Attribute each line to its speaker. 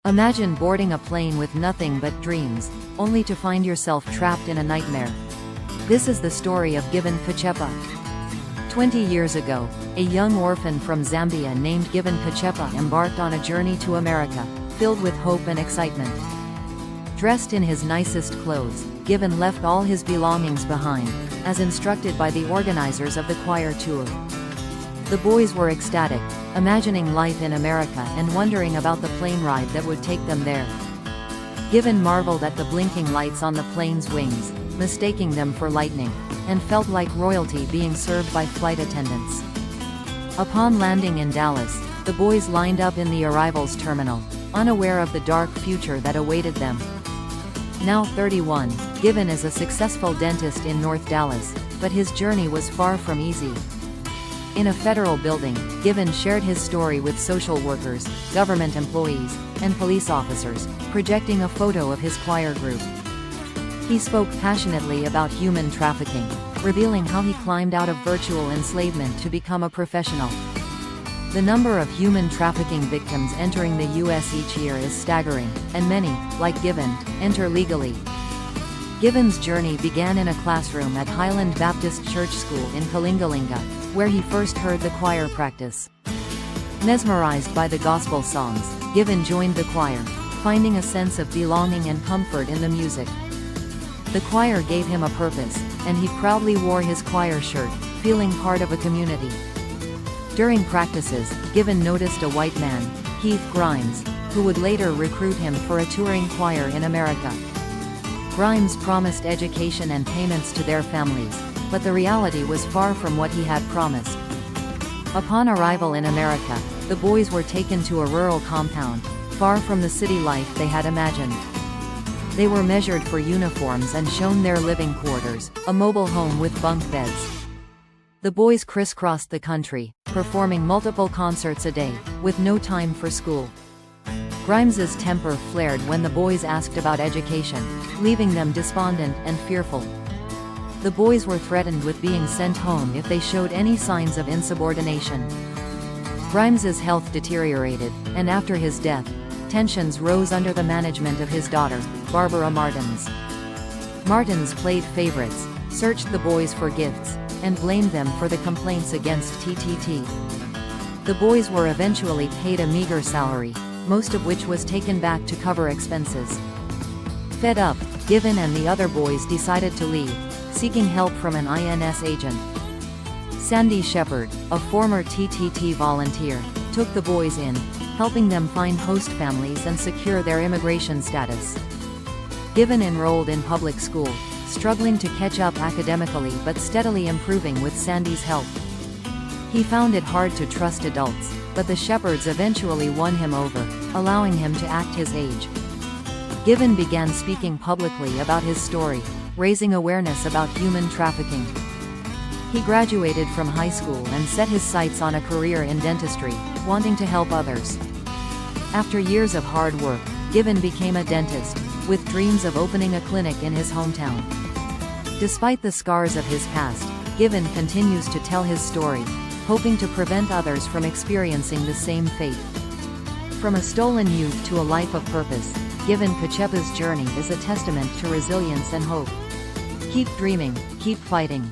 Speaker 1: Imagine boarding a plane with nothing but dreams, only to find yourself trapped in a nightmare. This is the story of Given Pachepa. 20 years ago, a young orphan from Zambia named Given Pachepa embarked on a journey to America, filled with hope and excitement. Dressed in his nicest clothes, Given left all his belongings behind, as instructed by the organizers of the choir tour. The boys were ecstatic, imagining life in America and wondering about the plane ride that would take them there. Given marveled at the blinking lights on the plane's wings, mistaking them for lightning, and felt like royalty being served by flight attendants. Upon landing in Dallas, the boys lined up in the arrivals terminal, unaware of the dark future that awaited them. Now 31, Given is a successful dentist in North Dallas, but his journey was far from easy. In a federal building, Given shared his story with social workers, government employees, and police officers, projecting a photo of his choir group. He spoke passionately about human trafficking, revealing how he climbed out of virtual enslavement to become a professional. The number of human trafficking victims entering the U.S. each year is staggering, and many, like Given, enter legally. Given's journey began in a classroom at Highland Baptist Church School in Kalingalinga, where he first heard the choir practice. Mesmerized by the gospel songs, Given joined the choir, finding a sense of belonging and comfort in the music. The choir gave him a purpose, and he proudly wore his choir shirt, feeling part of a community. During practices, Given noticed a white man, Heath Grimes, who would later recruit him for a touring choir in America. Grimes promised education and payments to their families, but the reality was far from what he had promised. Upon arrival in America, the boys were taken to a rural compound, far from the city life they had imagined. They were measured for uniforms and shown their living quarters, a mobile home with bunk beds. The boys crisscrossed the country, performing multiple concerts a day, with no time for school. Grimes's temper flared when the boys asked about education, leaving them despondent and fearful. The boys were threatened with being sent home if they showed any signs of insubordination. Grimes's health deteriorated, and after his death, tensions rose under the management of his daughter, Barbara Martins. Martins played favorites, searched the boys for gifts, and blamed them for the complaints against TTT. The boys were eventually paid a meager salary, most of which was taken back to cover expenses. Fed up, Given and the other boys decided to leave, seeking help from an INS agent. Sandy Shepard, a former TTT volunteer, took the boys in, helping them find host families and secure their immigration status. Given enrolled in public school, struggling to catch up academically but steadily improving with Sandy's help. He found it hard to trust adults, but the Shepards eventually won him over, allowing him to act his age. Given began speaking publicly about his story, raising awareness about human trafficking. He graduated from high school and set his sights on a career in dentistry, wanting to help others. After years of hard work, Given became a dentist, with dreams of opening a clinic in his hometown. Despite the scars of his past, Given continues to tell his story, hoping to prevent others from experiencing the same fate. From a stolen youth to a life of purpose, Given Pachepa's journey is a testament to resilience and hope. Keep dreaming, keep fighting.